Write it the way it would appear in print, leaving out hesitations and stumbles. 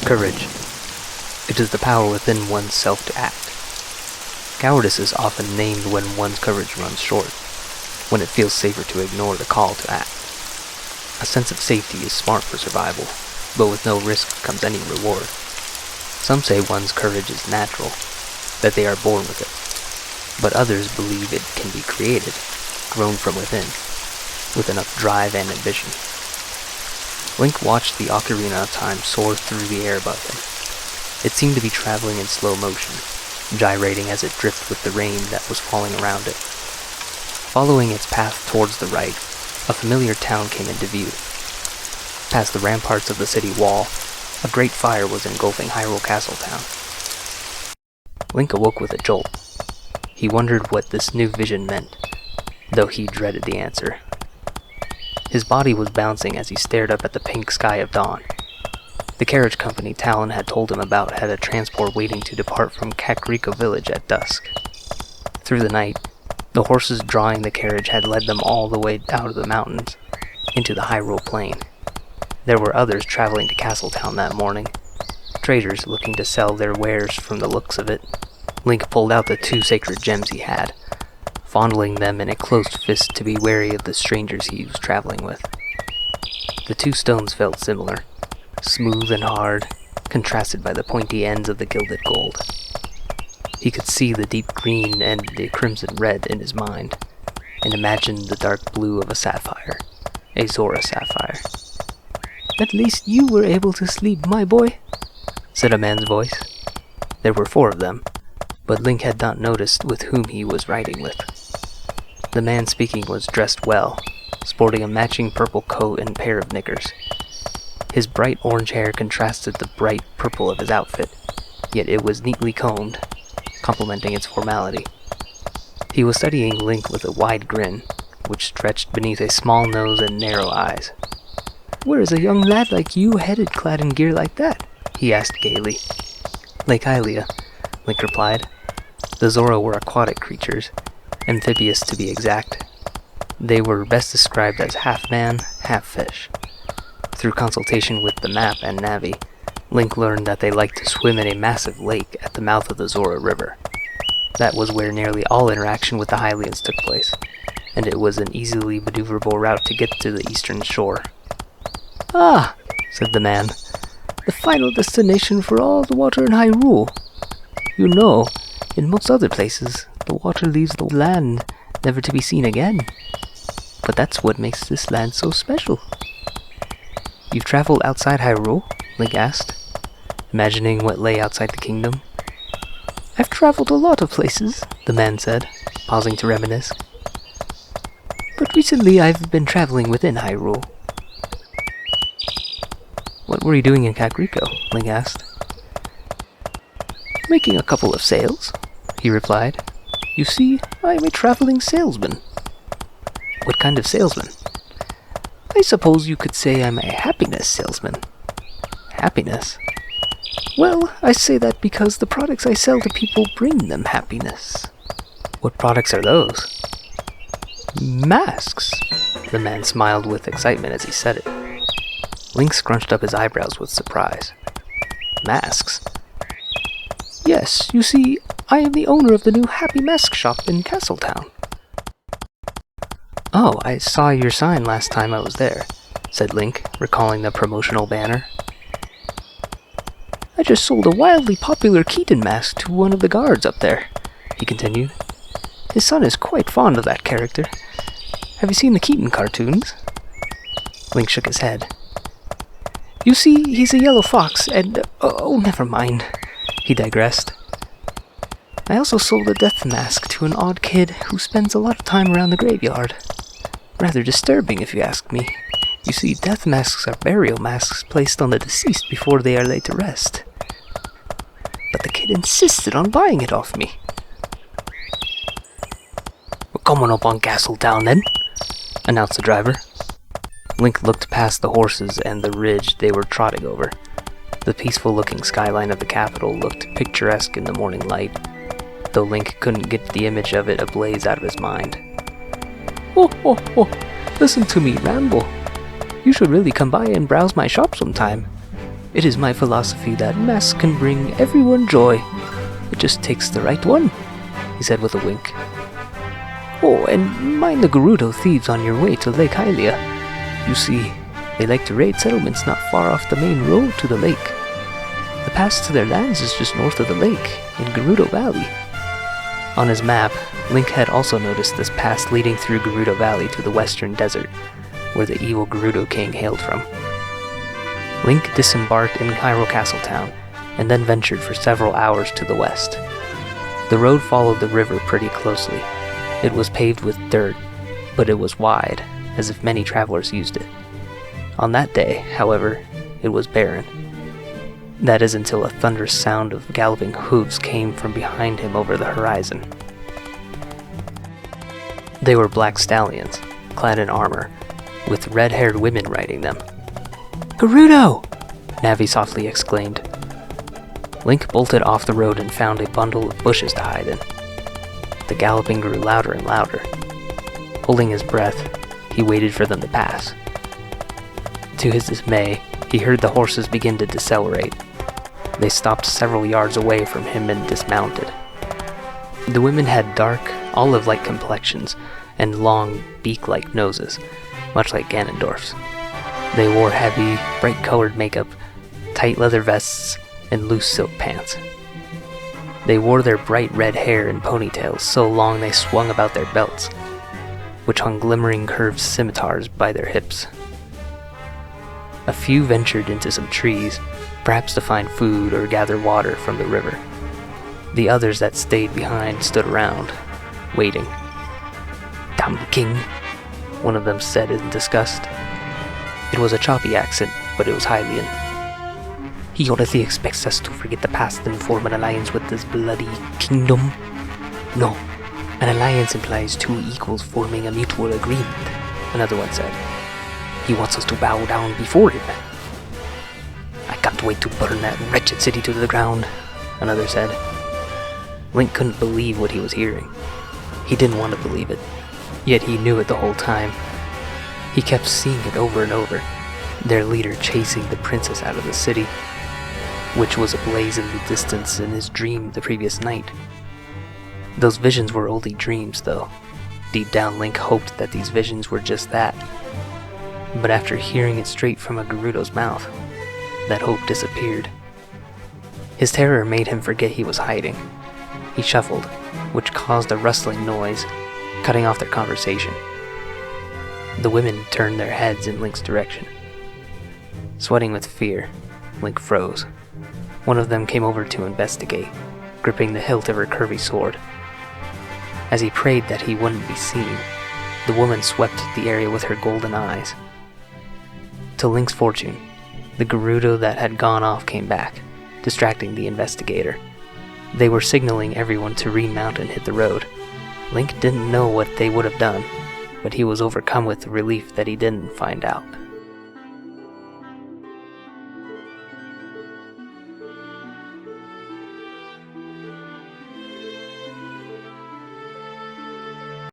Courage. It is the power within one's self to act. Cowardice is often named when one's courage runs short, when it feels safer to ignore the call to act. A sense of safety is smart for survival, but with no risk comes any reward. Some say one's courage is natural, that they are born with it, but others believe it can be created, grown from within, with enough drive and ambition. Link watched the Ocarina of Time soar through the air above him. It seemed to be traveling in slow motion, gyrating as it drifted with the rain that was falling around it. Following its path towards the right, a familiar town came into view. Past the ramparts of the city wall, a great fire was engulfing Hyrule Castle Town. Link awoke with a jolt. He wondered what this new vision meant, though he dreaded the answer. His body was bouncing as he stared up at the pink sky of dawn. The carriage company Talon had told him about had a transport waiting to depart from Kakariko village at dusk. Through the night, the horses drawing the carriage had led them all the way out of the mountains, into the Hyrule Plain. There were others traveling to Castletown that morning, traders looking to sell their wares from the looks of it. Link pulled out the 2 sacred gems he had, fondling them in a closed fist to be wary of the strangers he was traveling with. The 2 stones felt similar, smooth and hard, contrasted by the pointy ends of the gilded gold. He could see the deep green and the crimson red in his mind, and imagined the dark blue of a sapphire, a Zora sapphire. "At least you were able to sleep, my boy," said a man's voice. There were 4 of them, but Link had not noticed with whom he was riding with. The man speaking was dressed well, sporting a matching purple coat and pair of knickers. His bright orange hair contrasted the bright purple of his outfit, yet it was neatly combed, complementing its formality. He was studying Link with a wide grin, which stretched beneath a small nose and narrow eyes. "Where is a young lad like you headed clad in gear like that?" he asked gaily. "Lake Hylia," Link replied. The Zora were aquatic creatures, amphibious to be exact. They were best described as half man, half fish. Through consultation with the map and Navi, Link learned that they liked to swim in a massive lake at the mouth of the Zora River. That was where nearly all interaction with the Hylians took place, and it was an easily maneuverable route to get to the eastern shore. "Ah," said the man, "the final destination for all the water in Hyrule. You know, in most other places, the water leaves the land, never to be seen again. But that's what makes this land so special." "You've traveled outside Hyrule?" Link asked, imagining what lay outside the kingdom. "I've traveled a lot of places," the man said, pausing to reminisce. "But recently I've been traveling within Hyrule." "What were you doing in Kakariko?" Link asked. "Making a couple of sales," he replied. "You see, I am a traveling salesman." "What kind of salesman?" "I suppose you could say I'm a happiness salesman." "Happiness?" "Well, I say that because the products I sell to people bring them happiness." "What products are those?" "Masks." The man smiled with excitement as he said it. Link scrunched up his eyebrows with surprise. "Masks?" "Yes, you see, I am the owner of the new Happy Mask shop in Castletown." "Oh, I saw your sign last time I was there," said Link, recalling the promotional banner. "I just sold a wildly popular Keaton mask to one of the guards up there," he continued. "His son is quite fond of that character. Have you seen the Keaton cartoons?" Link shook his head. "You see, he's a yellow fox, and... oh, never mind," he digressed. "I also sold a death mask to an odd kid who spends a lot of time around the graveyard. Rather disturbing, if you ask me. You see, death masks are burial masks placed on the deceased before they are laid to rest. But the kid insisted on buying it off me." "We're coming up on Castletown then," announced the driver. Link looked past the horses and the ridge they were trotting over. The peaceful-looking skyline of the capital looked picturesque in the morning light, though Link couldn't get the image of it ablaze out of his mind. "Oh, oh, oh, listen to me ramble. You should really come by and browse my shop sometime. It is my philosophy that masks can bring everyone joy. It just takes the right one, he said with a wink. Oh, and mind the Gerudo thieves on your way to Lake Hylia. You see, they like to raid settlements not far off the main road to the lake. The pass to their lands is just north of the lake, in Gerudo Valley. On his map, Link had also noticed this pass leading through Gerudo Valley to the western desert, where the evil Gerudo King hailed from. Link disembarked in Hyrule Castle Town, and then ventured for several hours to the west. The road followed the river pretty closely. It was paved with dirt, but it was wide, as if many travelers used it. On that day, however, it was barren. That is until a thunderous sound of galloping hooves came from behind him over the horizon. They were black stallions, clad in armor, with red-haired women riding them. "Gerudo!" Navi softly exclaimed. Link bolted off the road and found a bundle of bushes to hide in. The galloping grew louder and louder. Holding his breath, he waited for them to pass. To his dismay, he heard the horses begin to decelerate. They stopped several yards away from him and dismounted. The women had dark, olive-like complexions and long, beak-like noses, much like Ganondorf's. They wore heavy, bright-colored makeup, tight leather vests, and loose silk pants. They wore their bright red hair in ponytails so long they swung about their belts, which hung glimmering curved scimitars by their hips. A few ventured into some trees, perhaps to find food or gather water from the river. The others that stayed behind stood around, waiting. "Damn king," one of them said in disgust. It was a choppy accent, but it was Hylian. "He honestly expects us to forget the past and form an alliance with this bloody kingdom? No, an alliance implies two equals forming a mutual agreement," another one said. "He wants us to bow down before him." "I can't wait to burn that wretched city to the ground," another said. Link couldn't believe what he was hearing. He didn't want to believe it, yet he knew it the whole time. He kept seeing it over and over, their leader chasing the princess out of the city, which was ablaze in the distance in his dream the previous night. Those visions were only dreams, though. Deep down, Link hoped that these visions were just that. But after hearing it straight from a Gerudo's mouth, that hope disappeared. His terror made him forget he was hiding. He shuffled, which caused a rustling noise, cutting off their conversation. The women turned their heads in Link's direction. Sweating with fear, Link froze. One of them came over to investigate, gripping the hilt of her curvy sword. As he prayed that he wouldn't be seen, the woman swept the area with her golden eyes. To Link's fortune, the Gerudo that had gone off came back, distracting the investigator. They were signaling everyone to remount and hit the road. Link didn't know what they would have done, but he was overcome with the relief that he didn't find out.